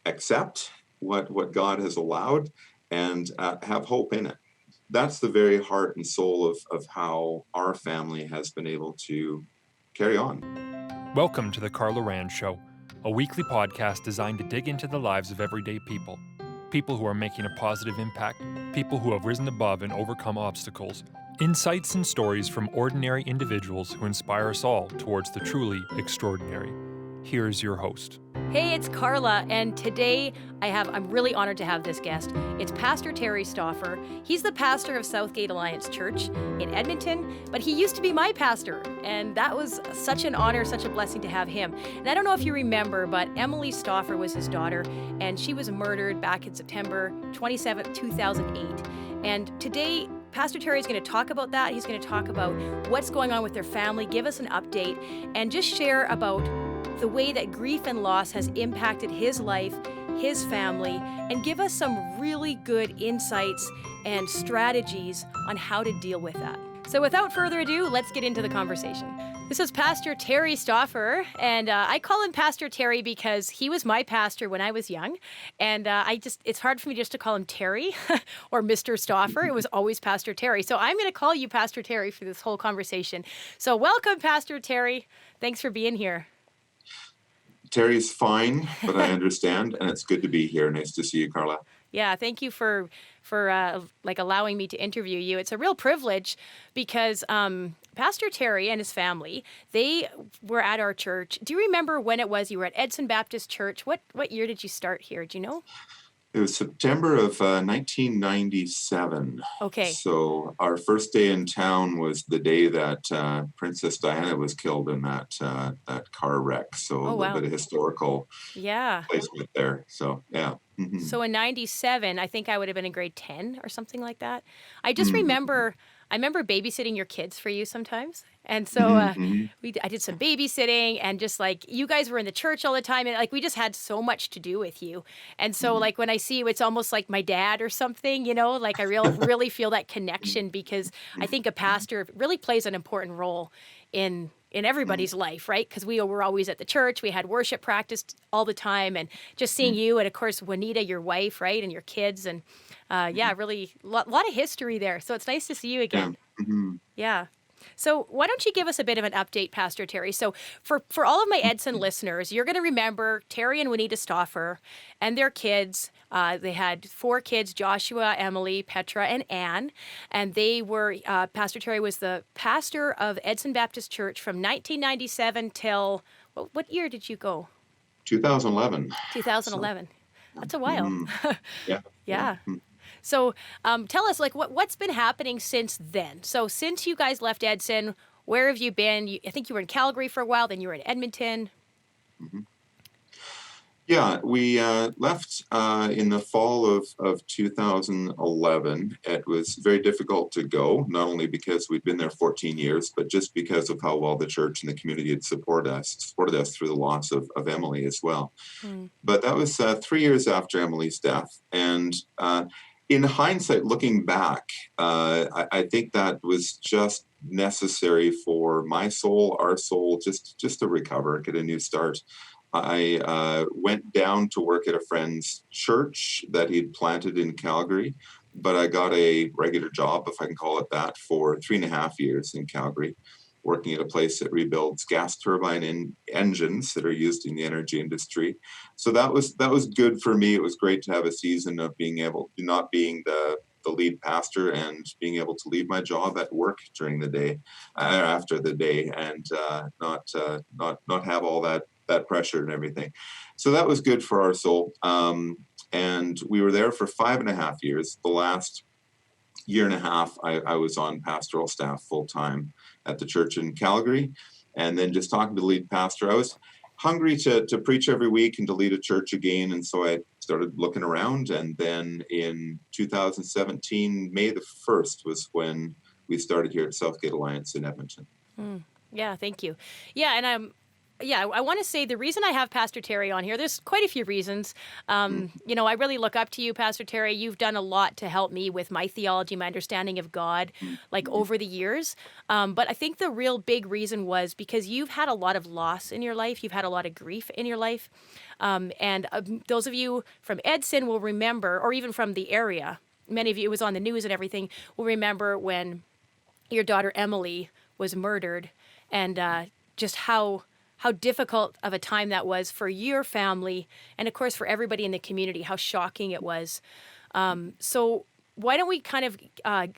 accept what God has allowed and have hope in it. That's the very heart and soul of how our family has been able to carry on. Welcome to the Carla Show, a weekly podcast designed to dig into the lives of everyday people. People who are making a positive impact, people who have risen above and overcome obstacles. Insights and stories from ordinary individuals who inspire us all towards the truly extraordinary. Here's your host. Hey, it's Carla, and today I'm really honored to have this guest. It's Pastor Terry Stauffer. He's the pastor of Southgate Alliance Church in Edmonton, but he used to be my pastor, and that was such an honor, such a blessing to have him. And I don't know if you remember, but Emily Stauffer was his daughter, and she was murdered back in September 27th, 2008. And today, Pastor Terry is going to talk about that. He's going to talk about what's going on with their family, give us an update, and just share about the way that grief and loss has impacted his life, his family, and give us some really good insights and strategies on how to deal with that. So without further ado, let's get into the conversation. This is Pastor Terry Stauffer, and I call him Pastor Terry because he was my pastor when I was young, and it's hard for me just to call him Terry or Mr. Stauffer. It was always Pastor Terry. So I'm going to call you Pastor Terry for this whole conversation. So welcome, Pastor Terry. Thanks for being here. Terry's fine, but I understand, and it's good to be here. Nice to see you, Carla. Yeah, thank you for allowing me to interview you. It's a real privilege because Pastor Terry and his family, they were at our church. Do you remember when it was you were at Edson Baptist Church? What year did you start here? Do you know? It was September of 1997. Okay. So our first day in town was the day that Princess Diana was killed in that car wreck. So a little bit of historical placement there. So, yeah. Mm-hmm. So in 97, I think I would have been in grade 10 or something like that. I just remember babysitting your kids for you sometimes. And so I did some babysitting, and just like you guys were in the church all the time, and like we just had so much to do with you. And so like when I see you, it's almost like my dad or something, you know, like I really feel that connection, because I think a pastor really plays an important role in everybody's life, right? Because we were always at the church. We had worship practice all the time, and just seeing you, and of course, Juanita, your wife, right? And your kids, and really a lot of history there. So it's nice to see you again. Yeah. Mm-hmm. Yeah. So why don't you give us a bit of an update, Pastor Terry? So for all of my Edson listeners, you're going to remember Terry and Juanita Stauffer and their kids. They had 4 kids, Joshua, Emily, Petra, and Anne. And they were, Pastor Terry was the pastor of Edson Baptist Church from 1997 till, what year did you go? 2011. 2011. That's a while. Yeah. Yeah. So tell us, like, what's been happening since then? So since you guys left Edson, where have you been? I think you were in Calgary for a while, then you were in Edmonton. Mm-hmm. Yeah, we left in the fall of 2011. It was very difficult to go, not only because we'd been there 14 years, but just because of how well the church and the community had supported us through the loss of Emily as well. But that was 3 years after Emily's death. And in hindsight, looking back, I think that was just necessary for my soul, our soul, just to recover, get a new start. I went down to work at a friend's church that he'd planted in Calgary, but I got a regular job, if I can call it that, for 3.5 years in Calgary, working at a place that rebuilds gas turbine engines that are used in the energy industry. So that was good for me. It was great to have a season of not being the lead pastor and being able to leave my job at work during the day, after the day, and not have all that pressure and everything. So that was good for our soul. And we were there for 5.5 years. The last year and a half, I was on pastoral staff full time at the church in Calgary. And then just talking to the lead pastor, I was hungry to preach every week and to lead a church again. And so I started looking around. And then in 2017, May the 1st was when we started here at Southgate Alliance in Edmonton. Yeah, thank you. Yeah, and I want to say the reason I have Pastor Terry on here, there's quite a few reasons. I really look up to you, Pastor Terry. You've done a lot to help me with my theology, my understanding of God, like over the years. But I think the real big reason was because you've had a lot of loss in your life. You've had a lot of grief in your life. And those of you from Edson will remember, or even from the area, many of you, it was on the news and everything, will remember when your daughter Emily was murdered, and just how difficult of a time that was for your family, and of course for everybody in the community. How shocking it was. So why don't we kind of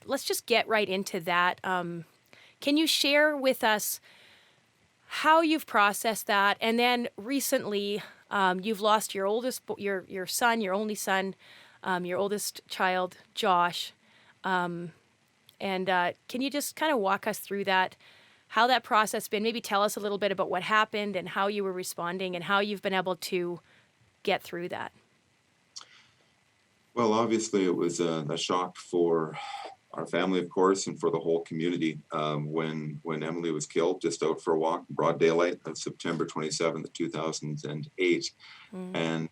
let's just get right into that. Can you share with us how you've processed that, and then recently you've lost your oldest, your son, your only son, your oldest child, Josh. And can you just kind of walk us through that, how that process been? Maybe tell us a little bit about what happened and how you were responding and how you've been able to get through that. Well, obviously, it was a shock for our family, of course, and for the whole community when Emily was killed just out for a walk, broad daylight, on September 27th, 2008. And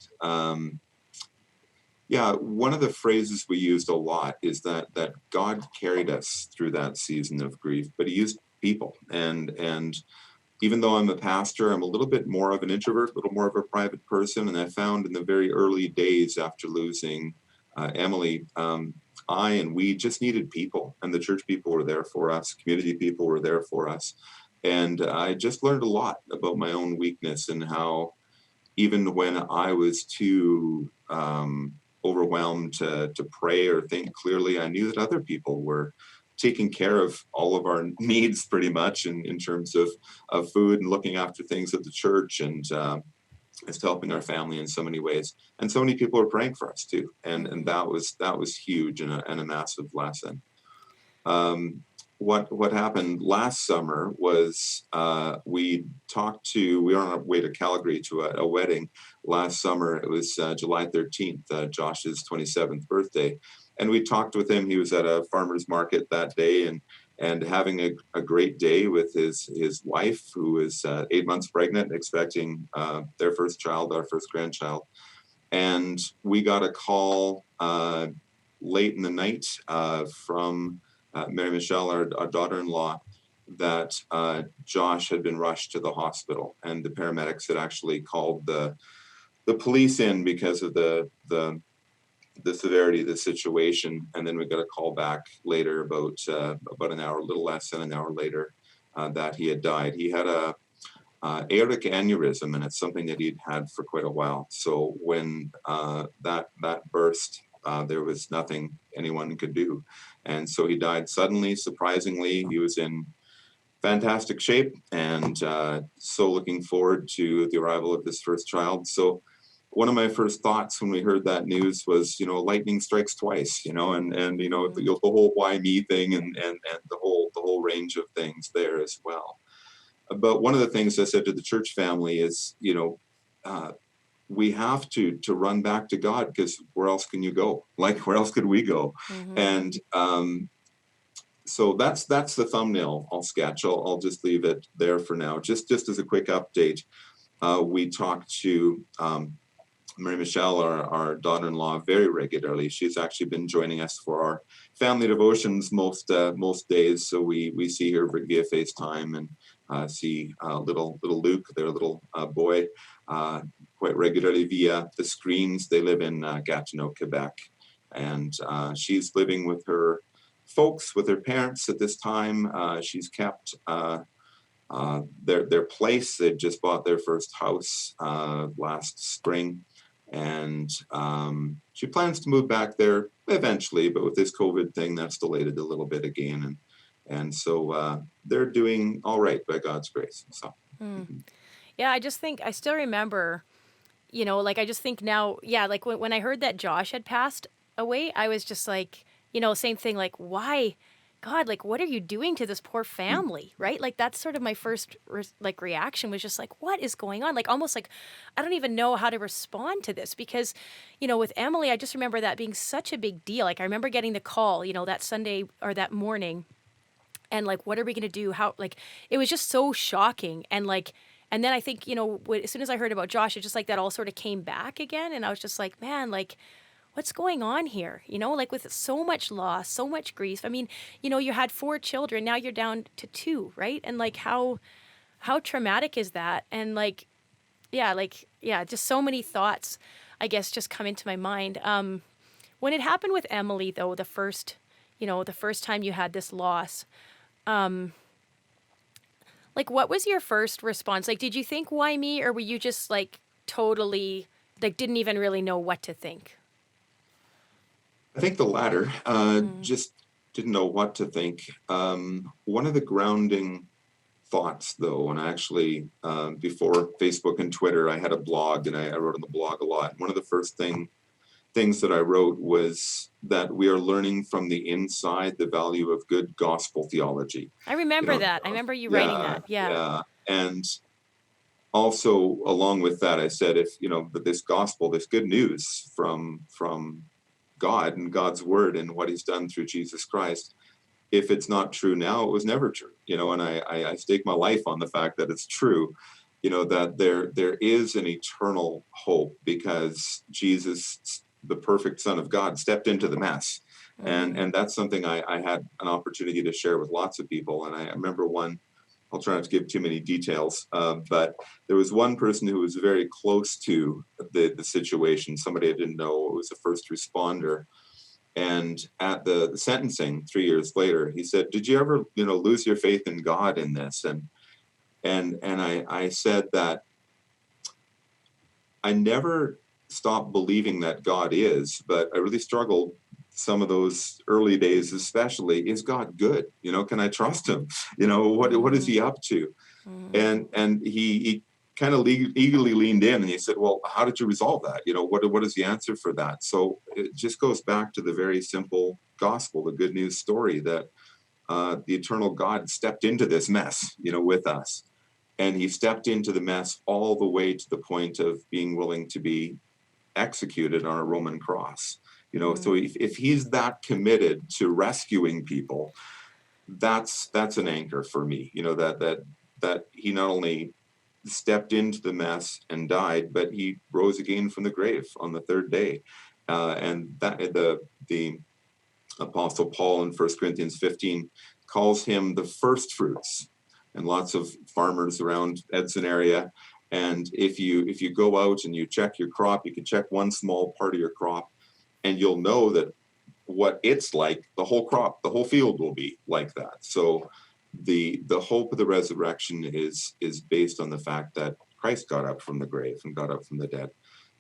one of the phrases we used a lot is that God carried us through that season of grief, but he used people. And even though I'm a pastor, I'm a little bit more of an introvert, a little more of a private person. And I found in the very early days after losing Emily, we just needed people, and the church people were there for us. Community people were there for us. And I just learned a lot about my own weakness and how even when I was too overwhelmed to pray or think clearly, I knew that other people were taking care of all of our needs pretty much in terms of food and looking after things at the church, and it's helping our family in so many ways. And so many people are praying for us too. And that was huge and a massive lesson. What happened last summer was we were on our way to Calgary to a wedding last summer. It was July 13th, Josh's 27th birthday. And we talked with him. He was at a farmer's market that day and having a great day with his wife, who is 8 months pregnant, expecting their first child, our first grandchild. And we got a call late in the night from Mary Michelle, our daughter-in-law, that Josh had been rushed to the hospital, and the paramedics had actually called the police in because of the severity of the situation. And then we got a call back later about an hour, a little less than an hour later, that he had died. He had a aortic aneurysm, and it's something that he'd had for quite a while. So when that burst, there was nothing anyone could do. And so he died suddenly, surprisingly. He was in fantastic shape, and so looking forward to the arrival of his first child. So one of my first thoughts when we heard that news was, lightning strikes twice, and the whole why me thing and the whole range of things there as well. But one of the things I said to the church family is, we have to run back to God, because where else can you go? Like, where else could we go? And so that's the thumbnail I'll sketch. I'll just leave it there for now. Just as a quick update, we talked to Mary Michelle, our daughter-in-law, very regularly. She's actually been joining us for our family devotions most days. So we see her via FaceTime and see little Luke, their little boy, quite regularly via the screens. They live in Gatineau, Quebec, and she's living with her folks, with her parents at this time. She's kept their place. They just bought their first house last spring. And she plans to move back there eventually, but with this COVID thing, that's delayed it a little bit again. And so they're doing all right by God's grace. So, Yeah, I still remember, I just think now, like when I heard that Josh had passed away, I was just like, same thing, like, why? God, like, what are you doing to this poor family, right? Like, that's sort of my first, reaction was just like, what is going on? Like, almost like, I don't even know how to respond to this because, with Emily, I just remember that being such a big deal. Like, I remember getting the call, that Sunday or that morning, and like, what are we going to do? How, like, it was just so shocking. And like, And then I think, as soon as I heard about Josh, it's just like that all sort of came back again. And I was just like, man, like, what's going on here? Like with so much loss, so much grief. I mean, you had 4 children, now you're down to 2, right? And like how traumatic is that? And yeah, just so many thoughts, I guess, just come into my mind. When it happened with Emily, though, the first time you had this loss, like, what was your first response? Like, did you think, why me? Or were you just like totally, like, didn't even really know what to think? I think the latter, Mm. just didn't know what to think. One of the grounding thoughts, though, and actually, before Facebook and Twitter, I had a blog, and I wrote on the blog a lot. One of the first things that I wrote was that we are learning from the inside the value of good gospel theology. I You remember know, that. I remember you writing yeah, that. Yeah. yeah. And also along with that, I said, if, that this gospel, this good news from God and God's word and what he's done through Jesus Christ, if it's not true now, it was never true, and I stake my life on the fact that it's true, that there is an eternal hope because Jesus, the perfect Son of God, stepped into the mess. And Mm. and that's something I had an opportunity to share with lots of people. And I remember one, I'll try not to give too many details, but there was one person who was very close to the situation, somebody I didn't know, it was a first responder. And at the sentencing 3 years later, he said, "Did you ever, lose your faith in God in this?" And I said that I never stopped believing that God is, but I really struggled some of those early days, especially, is God good? Can I trust him? What is Mm. he up to? Mm. And he kind of eagerly leaned in and he said, "Well, how did you resolve that? What is the answer for that?" So it just goes back to the very simple gospel, the good news story that the eternal God stepped into this mess, with us. And he stepped into the mess all the way to the point of being willing to be executed on a Roman cross. So Mm. if he's that committed to rescuing people, that's an anchor for me. That he not only stepped into the mess and died, but he rose again from the grave on the 3rd day. And that the Apostle Paul in 1 Corinthians 15 calls him the first fruits. And lots of farmers around Edson area. And if you go out and you check your crop, you can check one small part of your crop, and you'll know that what it's like, the whole crop, the whole field will be like that. So the hope of the resurrection is based on the fact that Christ got up from the grave and got up from the dead.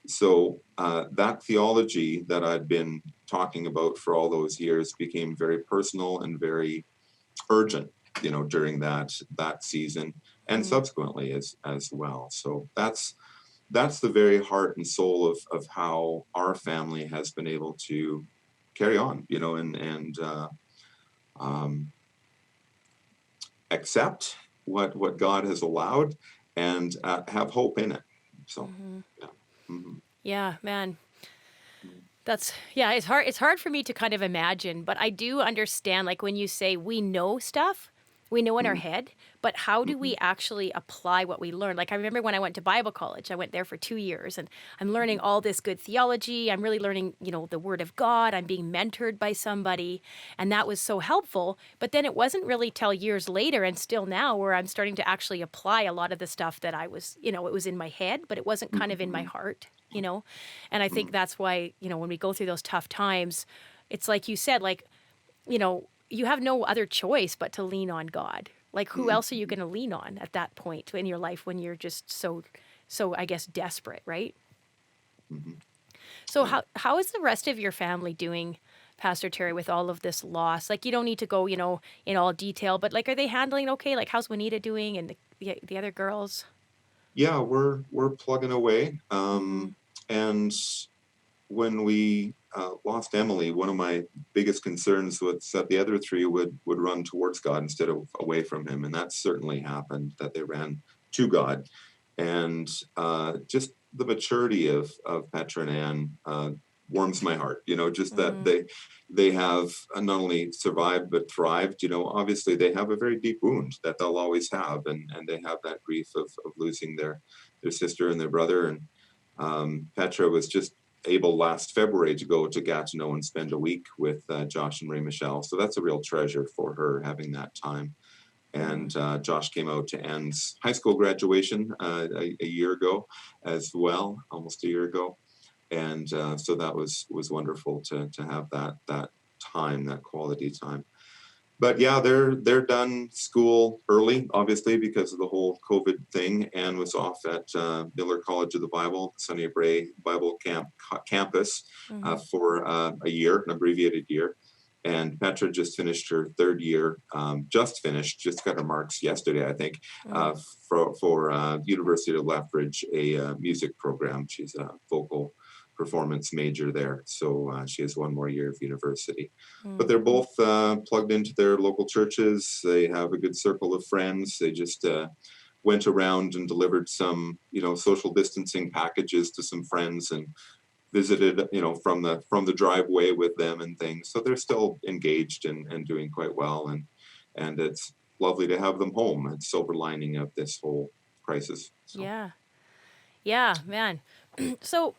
So that theology that I'd been talking about for all those years became very personal and very urgent, during that season and Mm. subsequently as well. So that's the very heart and soul of how our family has been able to carry on, and um, accept what God has allowed and have hope in it. So, Mhm. yeah. Mhm. Yeah, man. Yeah, it's hard for me to kind of imagine, but I do understand, like, when you say we know stuff, we know in our Mhm. head, but how do we Mhm. actually apply what we learn? Like, I remember when I went to Bible college, I went there for 2 years, and I'm learning Mhm. all this good theology. I'm really learning, the word of God. I'm being mentored by somebody, and that was so helpful. But then it wasn't really till years later and still now where I'm starting to actually apply a lot of the stuff that I was, it was in my head, but it wasn't kind of in my Mhm. heart. And I think Mhm. that's why, when we go through those tough times, it's like you said, like, you have no other choice but to lean on God. Like, who else are you Mhm. going to lean on at that point in your life when you're just so, I guess, desperate, right? Mhm. So Yeah. how is the rest of your family doing, Pastor Terry, with all of this loss? Like, you don't need to go, in all detail, but like, are they handling okay? Like, how's Juanita doing and the other girls? Yeah, we're plugging away. Mm. And when we lost Emily, one of my biggest concerns was that the other three would run towards God instead of away from him. And that certainly happened, that they ran to God. And just the maturity of Petra and Ann, warms my heart, just that Mm, they have not only survived but thrived. Obviously they have a very deep wound that they'll always have, and they have that grief of losing their sister and their brother. And Petra was just able last February to go to Gatineau and spend a week with Josh and Ray Michelle. So that's a real treasure for her, having that time. mm. And Josh came out to Anne's high school graduation a year ago as well, almost a year ago. And so that was wonderful to have that time, that quality time. But yeah, they're done school early, obviously, because of the whole COVID thing. Anne was off at Miller College of the Bible, Sunny Bray Bible campus Mhm. for a year, an abbreviated year. And Petra just finished her third year, just got her marks yesterday, I think, Mm. for University of Lethbridge, a music program. She's a vocal performance major there. So she has one more year of university. But Mm. they're both plugged into their local churches. They have a good circle of friends. They just went around and delivered some, social distancing packages to some friends and visited, from the driveway with them and things. So they're still engaged and doing quite well. And it's lovely to have them home. It's silver lining of this whole crisis. So. Yeah. Yeah, man. So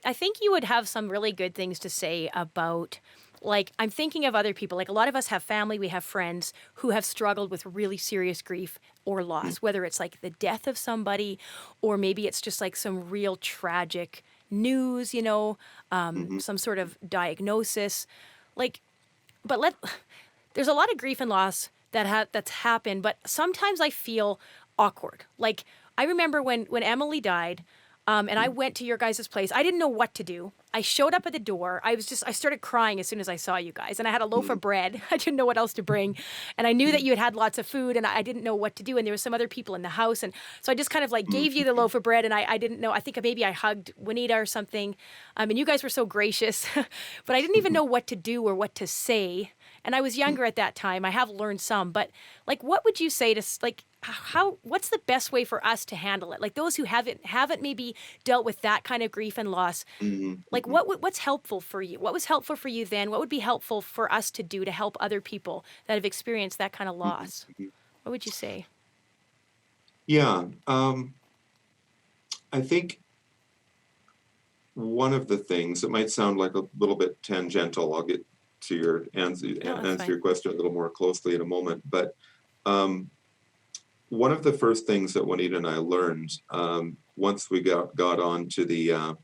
I think you would have some really good things to say about, like, I'm thinking of other people. Like, a lot of us have family, we have friends who have struggled with really serious grief or loss, whether it's like the death of somebody, or maybe it's just like some real tragic news, Mm-hmm. some sort of diagnosis. Like, but there's a lot of grief and loss that's happened, but sometimes I feel awkward. Like, I remember when Emily died, and I went to your guys' place. I didn't know what to do. I showed up at the door. I started crying as soon as I saw you guys, and I had a loaf of bread. I didn't know what else to bring, and I knew that you had lots of food, and I didn't know what to do. And there were some other people in the house, and so I just kind of like gave you the loaf of bread, and I didn't know. I think maybe I hugged Juanita or something, and you guys were so gracious, but I didn't even know what to do or what to say. And I was younger at that time. I have learned some, but like, what would you say to like how? What's the best way for us to handle it? Like those who haven't maybe dealt with that kind of grief and loss. Like, Mm-hmm. what's helpful for you? What was helpful for you then? What would be helpful for us to do to help other people that have experienced that kind of loss? Mm-hmm. What would you say? Yeah. I think one of the things that might sound like a little bit tangential, I'll get to your No, that's answer fine. your question a little more closely in a moment. But um, one of the first things that Juanita and I learned once we got on to the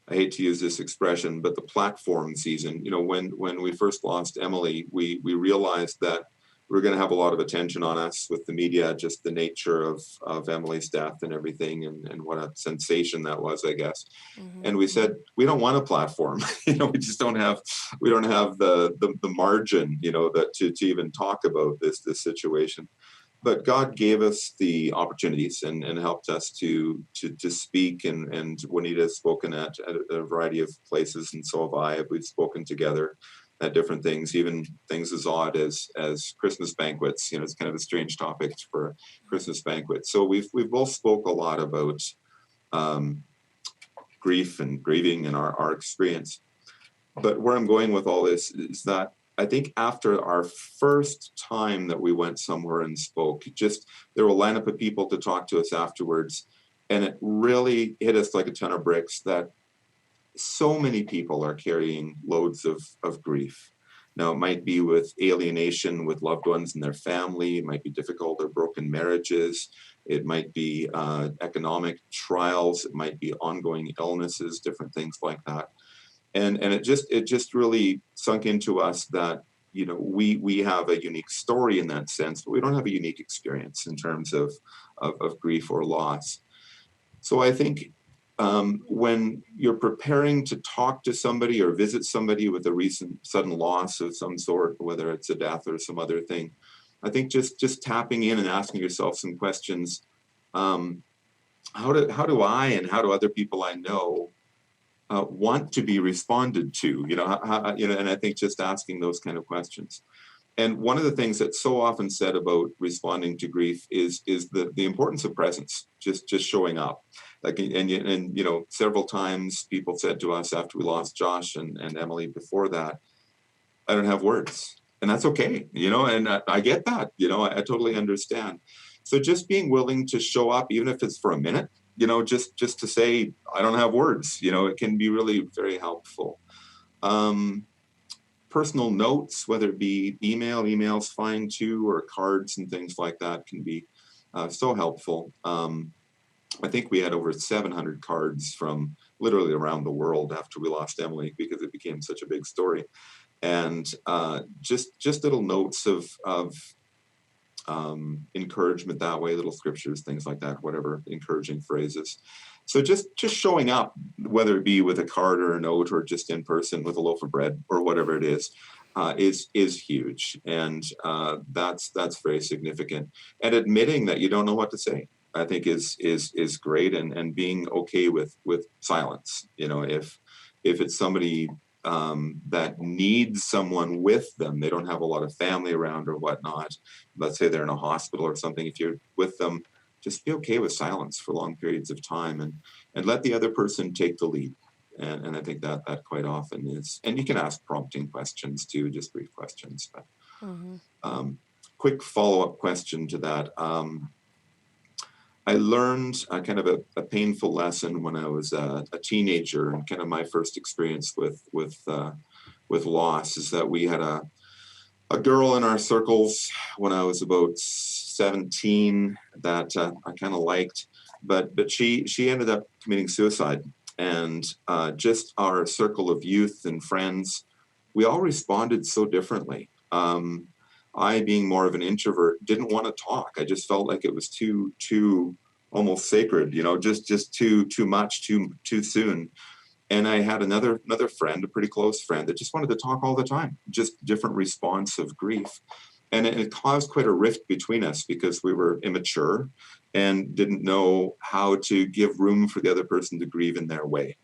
I hate to use this expression, but the platform season. When we first lost Emily, we realized that we were going to have a lot of attention on us with the media, just the nature of Emily's death and everything, and what a sensation that was, I guess. Mm-hmm. And we said we don't want a platform. We don't have the margin, that to even talk about this situation. But God gave us the opportunities and helped us to speak. And Juanita has spoken at a variety of places, and so have I. We've spoken together at different things, even things as odd as Christmas banquets. It's kind of a strange topic for a Christmas banquet. So we've both spoke a lot about um, grief and grieving and our experience. But where I'm going with all this is that I think after our first time that we went somewhere and spoke, just there were a lineup of people to talk to us afterwards. And it really hit us like a ton of bricks that so many people are carrying loads of grief. Now, it might be with alienation with loved ones and their family. It might be difficult or broken marriages. It might be economic trials. It might be ongoing illnesses, different things like that. And it just really sunk into us that we have a unique story in that sense, but we don't have a unique experience in terms of grief or loss. So I think when you're preparing to talk to somebody or visit somebody with a recent sudden loss of some sort, whether it's a death or some other thing, I think just tapping in and asking yourself some questions. Um, how do I and how do other people I know want to be responded to? And I think just asking those kind of questions. And one of the things that's so often said about responding to grief is the importance of presence, just showing up. Like, and you know, several times people said to us after we lost Josh and Emily before that, I don't have words, and that's okay, you know, and I get that, you know, I totally understand. So just being willing to show up, even if it's for a minute, you know, just to say I don't have words, you know, it can be really very helpful. Um, Personal notes, whether it be emails fine too, or cards and things like that, can be so helpful. I think we had over 700 cards from literally around the world after we lost Emily, because it became such a big story. And just little notes of encouragement that way, little scriptures, things like that, whatever encouraging phrases. So just showing up, whether it be with a card or a note, or just in person with a loaf of bread or whatever it is huge, and that's very significant. And admitting that you don't know what to say, I think is great, and being okay with silence. You know, if it's somebody that needs someone with them, they don't have a lot of family around or whatnot. Let's say they're in a hospital or something. If you're with them, just be okay with silence for long periods of time, and let the other person take the lead. And I think that quite often is, and you can ask prompting questions too, just brief questions. But quick follow-up question to that. I learned kind of a painful lesson when I was a teenager, and kind of my first experience with loss is that we had a girl in our circles when I was about 17 that I kind of liked, but she ended up committing suicide. And just our circle of youth and friends, we all responded so differently. I, being more of an introvert, didn't want to talk. I just felt like it was too almost sacred, you know, just too much, too soon. And I had another friend, a pretty close friend, that just wanted to talk all the time, just different response of grief. And it caused quite a rift between us, because we were immature and didn't know how to give room for the other person to grieve in their way.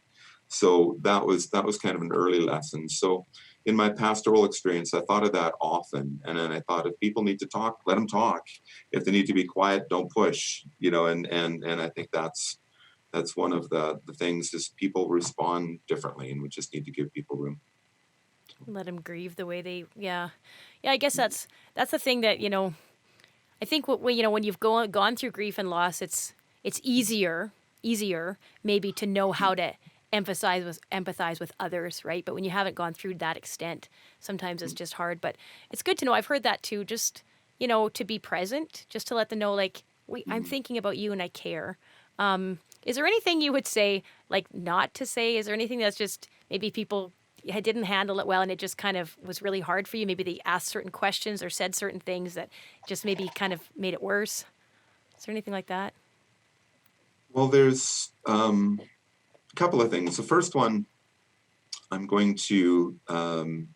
So that was kind of an early lesson. So in my pastoral experience, I thought of that often. And then I thought, if people need to talk, let them talk. If they need to be quiet, don't push, you know, and I think that's one of the things, is people respond differently, and we just need to give people room. Let them grieve the way they, yeah. I guess that's the thing that, you know, I think you know, when you've gone through grief and loss, it's easier maybe to know how to empathize with others, right? But when you haven't gone through that extent, sometimes it's just hard. But it's good to know. I've heard that too. Just, you know, to be present, just to let them know, like, wait, I'm thinking about you and I care. Is there anything you would say, like, not to say? Is there anything that's just maybe people didn't handle it well, and it just kind of was really hard for you? Maybe they asked certain questions or said certain things that just maybe kind of made it worse. Is there anything like that? Well, there's a couple of things. The first one, I'm going to kind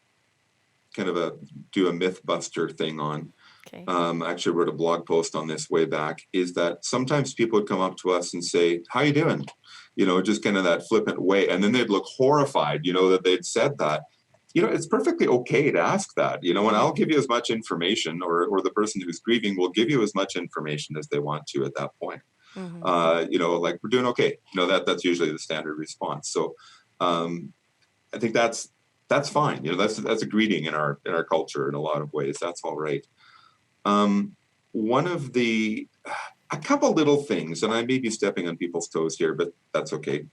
of do a myth buster thing on. Okay. I actually wrote a blog post on this way back, is that sometimes people would come up to us and say, how you doing? You know, just kind of that flippant way. And then they'd look horrified, you know, that they'd said that. You know, it's perfectly okay to ask that, you know, and I'll give you as much information, or the person who's grieving will give you as much information as they want to at that point. You know, like, we're doing okay. You know, that's usually the standard response. So I think that's fine. You know, that's a greeting in our culture in a lot of ways. That's all right. One of a couple little things, and I may be stepping on people's toes here, but that's okay.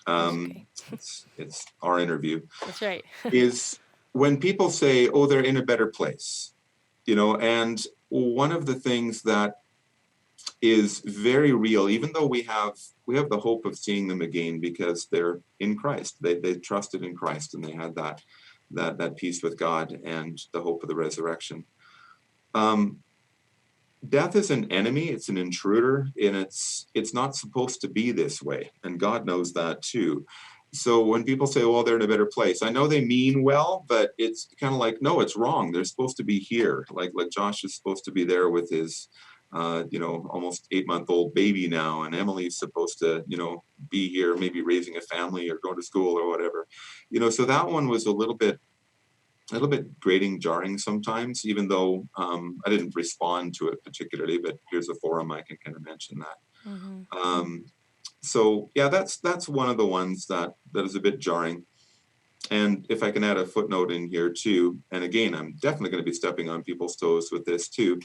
It's our interview. That's right. Is when people say, oh, they're in a better place, you know, and one of the things that is very real, even though we have the hope of seeing them again, because they're in Christ, they trusted in Christ, and they had that peace with God and the hope of the resurrection. Death is an enemy, it's an intruder, and it's not supposed to be this way. And God knows that too. So when people say, well, they're in a better place, I know they mean well, but it's kind of like, no, it's wrong. They're supposed to be here. Like Josh is supposed to be there with his, you know, almost 8-month-old baby now. And Emily's supposed to, you know, be here, maybe raising a family or going to school or whatever, you know, so that one was a little bit a little bit grating, jarring sometimes, even though I didn't respond to it particularly, but here's a forum I can kind of mention that. Mm-hmm. So yeah, that's one of the ones that is a bit jarring. And if I can add a footnote in here too, and again, I'm definitely going to be stepping on people's toes with this too,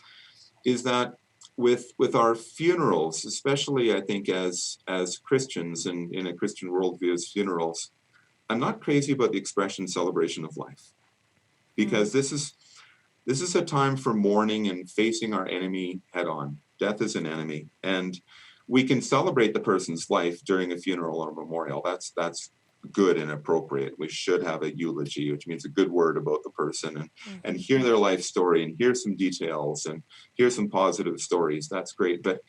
is that with our funerals, especially I think as Christians and in a Christian worldview as funerals, I'm not crazy about the expression celebration of life, because this is a time for mourning and facing our enemy head on. Death is an enemy, and we can celebrate the person's life during a funeral or memorial. That's good and appropriate. We should have a eulogy, which means a good word about the person, and hear their life story and hear some details and hear some positive stories. That's great. But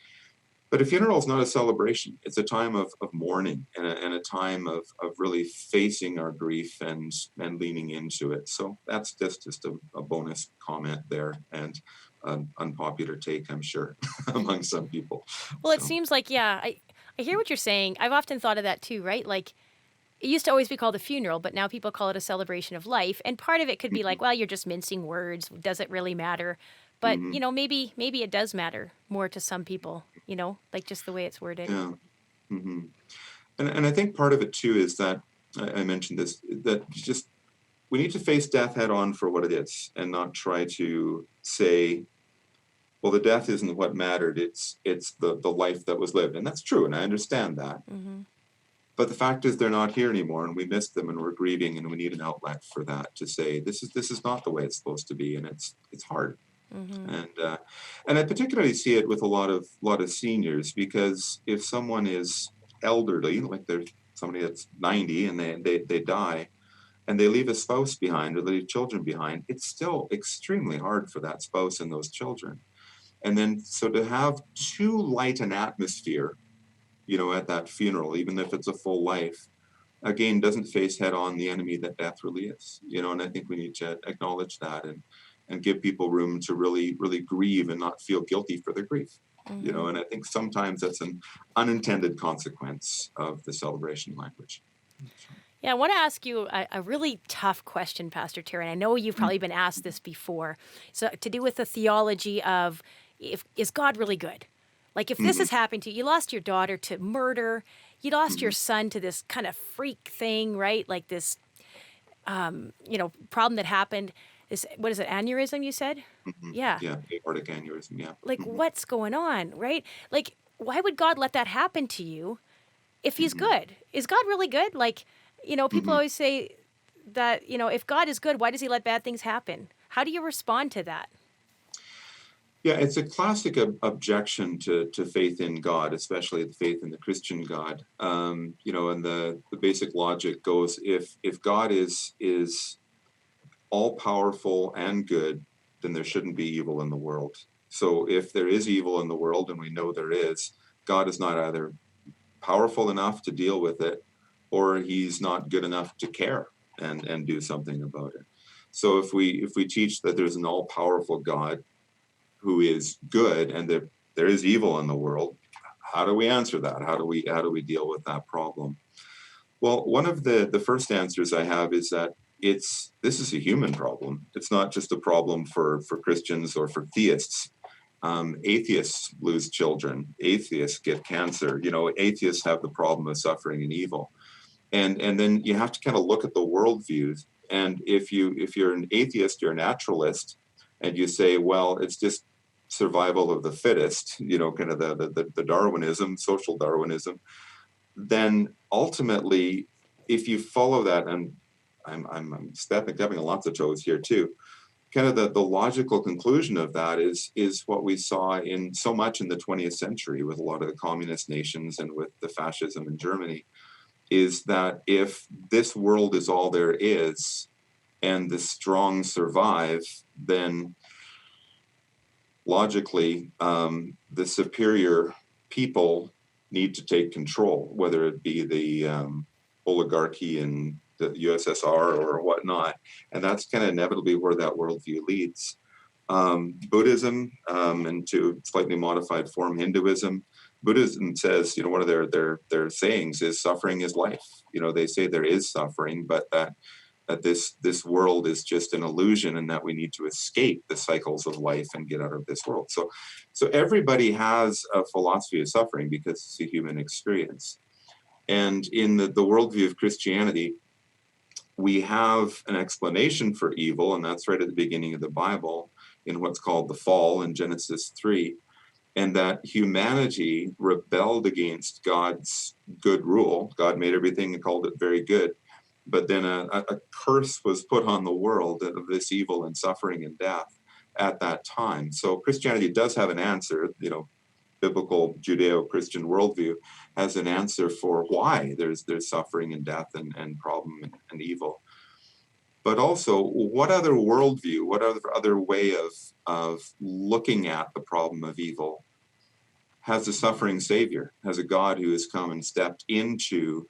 a funeral is not a celebration. It's a time of mourning and a time of really facing our grief and leaning into it. So that's just a bonus comment there, and an unpopular take, I'm sure, among some people. Well, it So, seems like, yeah, I hear what you're saying. I've often thought of that too, right? Like, it used to always be called a funeral, but now people call it a celebration of life. And part of it could be like, well, you're just mincing words. Does it really matter? But, mhm, maybe it does matter more to some people, like just the way it's worded. yeah. hmm And I think part of it too is that I mentioned this, that just we need to face death head on for what it is and not try to say, well, the death isn't what mattered. It's the life that was lived. And that's true. And I understand that. Mm-hmm. But the fact is they're not here anymore, and we miss them, and we're grieving, and we need an outlet for that to say this is not the way it's supposed to be, and it's hard. Mm-hmm. And I particularly see it with a lot of seniors, because if someone is elderly, like there's somebody that's 90 and they die, and they leave a spouse behind or they leave children behind, it's still extremely hard for that spouse and those children. And then so to have too light an atmosphere, at that funeral, even if it's a full life, again, doesn't face head on the enemy that death really is, and I think we need to acknowledge that and give people room to really, really grieve and not feel guilty for their grief, Mm-hmm. and I think sometimes that's an unintended consequence of the celebration language. Yeah, I want to ask you a really tough question, Pastor Terry. And I know you've probably been asked this before. So, to do with the theology of, is God really good? Like, if this Mhm, has happened to you, you lost your daughter to murder, you lost your mhm, son to this kind of freak thing, right? Like this, problem that happened. This, what is it, aneurysm, you said? Yeah. Yeah, aortic aneurysm, yeah. Like, Mhm, what's going on, right? Like, why would God let that happen to you if he's mhm, good? Is God really good? Like, people mhm. always say that, if God is good, why does he let bad things happen? How do you respond to that? Yeah, it's a classic objection to faith in God, especially the faith in the Christian God. And the basic logic goes, if God is all powerful and good, then there shouldn't be evil in the world. So if there is evil in the world, and we know there is, God is not either powerful enough to deal with it, or he's not good enough to care and do something about it. So if we teach that there's an all powerful God who is good, and there is evil in the world, how do we answer that? How do we deal with that problem? Well, one of the first answers I have is that this is a human problem. It's not just a problem for Christians or for theists. Atheists lose children. Atheists get cancer. Atheists have the problem of suffering and evil. And then you have to kind of look at the worldviews. And if you're an atheist, you're a naturalist, and you say, well, it's just survival of the fittest, kind of the Darwinism, social Darwinism, then ultimately, if you follow that, and I'm stepping on lots of toes here too, kind of the logical conclusion of that is what we saw in so much in the 20th century with a lot of the communist nations and with the fascism in Germany, is that if this world is all there is and the strong survive, then logically, the superior people need to take control, whether it be the oligarchy in the USSR or whatnot. And that's kind of inevitably where that worldview leads. Buddhism, and to slightly modified form, Hinduism. Buddhism says, one of their sayings is suffering is life. They say there is suffering, but that that this world is just an illusion and that we need to escape the cycles of life and get out of this world. So everybody has a philosophy of suffering because it's a human experience. And in the worldview of Christianity, we have an explanation for evil, and that's right at the beginning of the Bible in what's called the fall in Genesis 3, and that humanity rebelled against God's good rule. God made everything and called it very good. But then a curse was put on the world of this evil and suffering and death at that time. So Christianity does have an answer, biblical Judeo-Christian worldview has an answer for why there's suffering and death and problem and evil. But also, what other worldview, what other way of looking at the problem of evil has a suffering Savior, has a God who has come and stepped into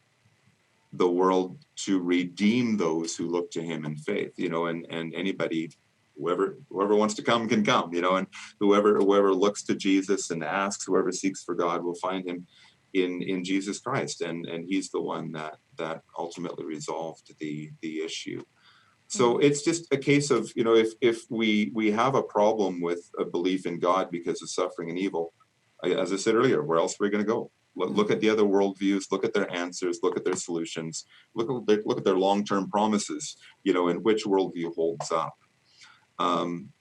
the world to redeem those who look to him in faith, and anybody, whoever wants to come can come, and whoever looks to Jesus and asks, whoever seeks for God will find him in Jesus Christ. And he's the one that ultimately resolved the issue. So it's just a case of, if we have a problem with a belief in God because of suffering and evil, as I said earlier, where else are we going to go? Look at the other worldviews, look at their answers, look at their solutions, look at their long-term promises, and which worldview holds up.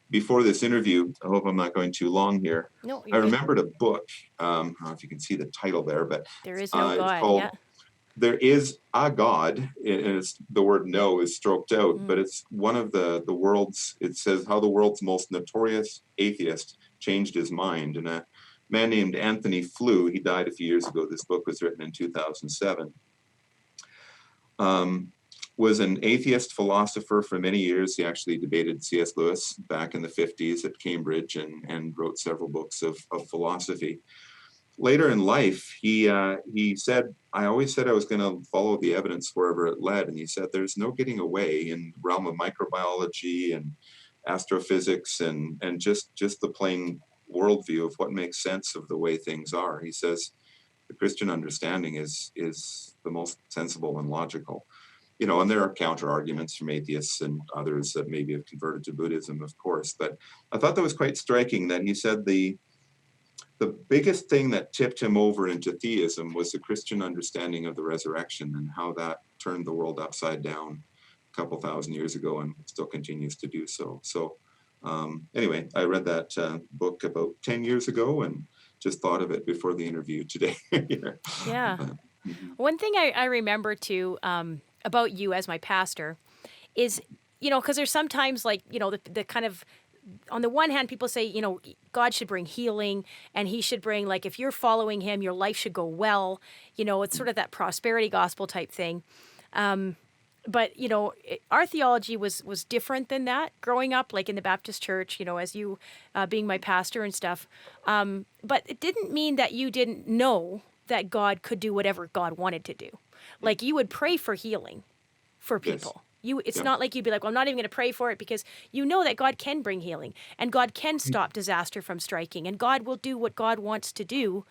Before this interview, I hope I'm not going too long here. No, I remembered a book. I don't know if you can see the title there, but There Is No God. it's called Yeah. There Is a God, and the word "no" is stroked out, but it's one of the world's. It says how the world's most notorious atheist changed his mind, and a man named Anthony Flew, he died a few years ago. This book was written in 2007. Was an atheist philosopher for many years. He actually debated C.S. Lewis back in the 50s at Cambridge and wrote several books of philosophy. Later in life, he said, I always said I was going to follow the evidence wherever it led. And he said, there's no getting away in the realm of microbiology and astrophysics and just the plain worldview of what makes sense of the way things are. He says, the Christian understanding is the most sensible and logical. And there are counter arguments from atheists and others that maybe have converted to Buddhism, of course. But I thought that was quite striking that he said the biggest thing that tipped him over into theism was the Christian understanding of the resurrection and how that turned the world upside down a couple thousand years ago and still continues to do so. So anyway, I read that book about 10 years ago and just thought of it before the interview today. Yeah. One thing I remember too about you as my pastor is, because there's sometimes the kind of, on the one hand, people say, God should bring healing and he should bring, if you're following him, your life should go well. It's sort of that prosperity gospel type thing. But, our theology was different than that growing up, like in the Baptist church, as you being my pastor and stuff. But it didn't mean that you didn't know that God could do whatever God wanted to do. Like you would pray for healing for people. Yes. It's not like you'd be like, well, I'm not even going to pray for it, because you know that God can bring healing and God can stop disaster from striking and God will do what God wants to do.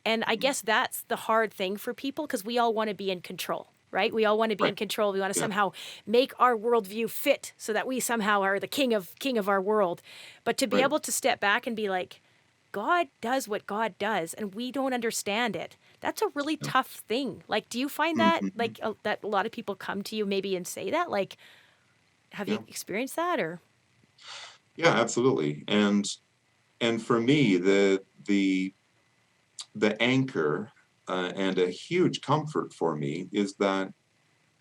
And I guess that's the hard thing for people, because we all want to be in control. Right? We all want to be in control. We want to somehow make our worldview fit so that we somehow are the king of our world. But to be able to step back and be like, God does what God does, and we don't understand it. That's a really tough thing. Like, do you find that that a lot of people come to you maybe and say that? Like, have you experienced that or? Yeah, absolutely. And for me, the anchor. And a huge comfort for me is that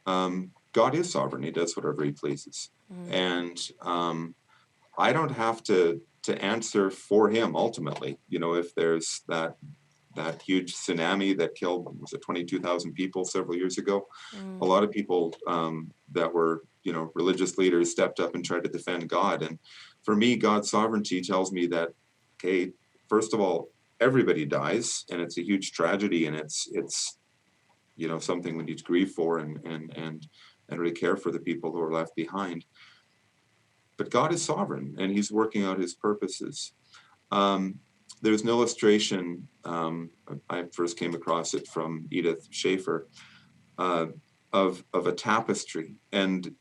God is sovereign. He does whatever he pleases. And I don't have to answer for him ultimately. If there's that huge tsunami that killed, was it 22,000 people several years ago? A lot of people that were, religious leaders stepped up and tried to defend God. And for me, God's sovereignty tells me that, okay, first of all, everybody dies, and it's a huge tragedy, and it's something we need to grieve for and really care for the people who are left behind. But God is sovereign, and he's working out his purposes. There's an illustration, I first came across it from Edith Schaefer. of a tapestry, and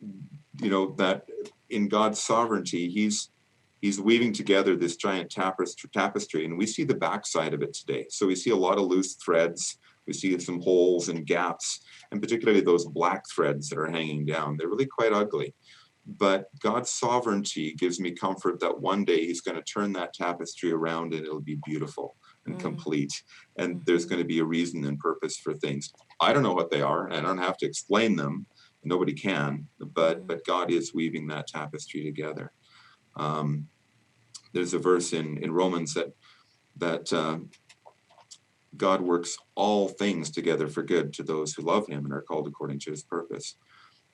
that in God's sovereignty, he's weaving together this giant tapestry, and we see the backside of it today. So we see a lot of loose threads, we see some holes and gaps, and particularly those black threads that are hanging down. They're really quite ugly. But God's sovereignty gives me comfort that one day he's going to turn that tapestry around and it'll be beautiful and complete. And there's going to be a reason and purpose for things. I don't know what they are, and I don't have to explain them. Nobody can, but God is weaving that tapestry together. There's a verse in Romans that God works all things together for good to those who love him and are called according to his purpose.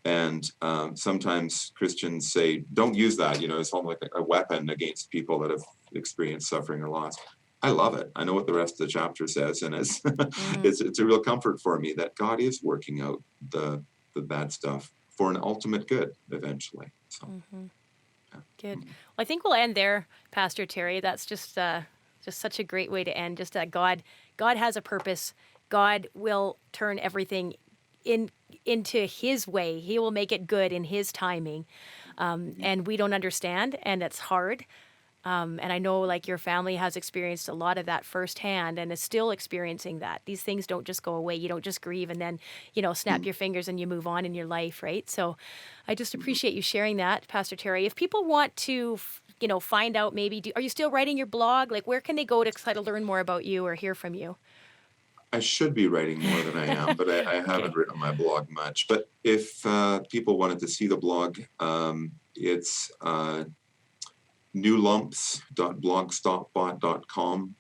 And sometimes Christians say, don't use that, it's almost like a weapon against people that have experienced suffering or loss. I love it. I know what the rest of the chapter says, and it's a real comfort for me that God is working out the bad stuff for an ultimate good eventually. So, yeah. Good. Well, I think we'll end there, Pastor Terry. That's just such a great way to end. Just that God has a purpose. God will turn everything into his way. He will make it good in his timing. And we don't understand, and it's hard. And I know like your family has experienced a lot of that firsthand and is still experiencing that. These things don't just go away. You don't just grieve and then, snap your fingers and you move on in your life, right? So I just appreciate you sharing that, Pastor Terry. If people want to, find out maybe, are you still writing your blog? Like where can they go to try to learn more about you or hear from you? I should be writing more than I am, but I haven't written on my blog much. But if people wanted to see the blog, it's newlumps.blogspot.com,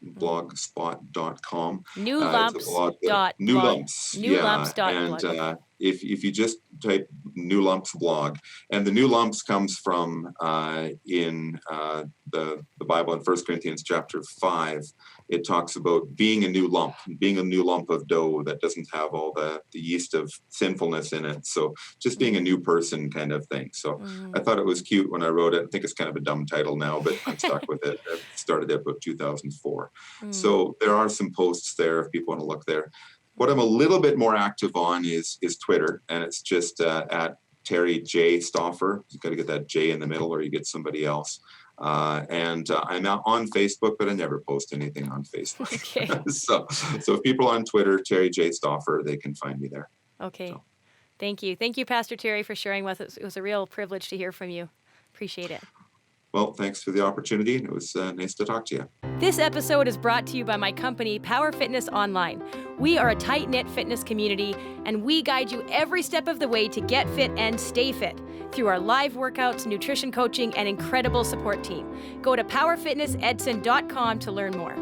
blogspot.com. Newlumps.blog. And if you just type New Lumps blog, and the New Lumps comes from in the Bible in 1 Corinthians chapter 5, it talks about being a new lump of dough that doesn't have all the yeast of sinfulness in it. So just being a new person kind of thing. So I thought it was cute when I wrote it. I think it's kind of a dumb title now, but I'm stuck with it. I started it about 2004. So there are some posts there if people want to look there. What I'm a little bit more active on is Twitter, and it's just at Terry J. Stauffer. You've got to get that J in the middle or you get somebody else. And I'm out on Facebook, but I never post anything on Facebook. Okay. So if people on Twitter, Terry J. Stauffer, they can find me there. Okay. So. Thank you. Thank you, Pastor Terry, for sharing with us. It was a real privilege to hear from you. Appreciate it. Well, thanks for the opportunity. It was nice to talk to you. This episode is brought to you by my company, Power Fitness Online. We are a tight-knit fitness community, and we guide you every step of the way to get fit and stay fit through our live workouts, nutrition coaching, and incredible support team. Go to powerfitnessedson.com to learn more.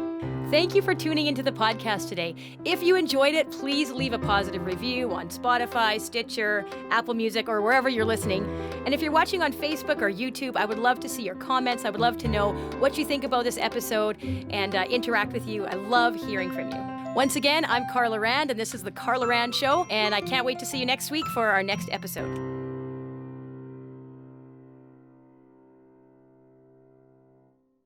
Thank you for tuning into the podcast today. If you enjoyed it, please leave a positive review on Spotify, Stitcher, Apple Music, or wherever you're listening. And if you're watching on Facebook or YouTube, I would love to see your comments. I would love to know what you think about this episode and interact with you. I love hearing from you. Once again, I'm Carla Rand, and this is The Carla Rand Show, and I can't wait to see you next week for our next episode.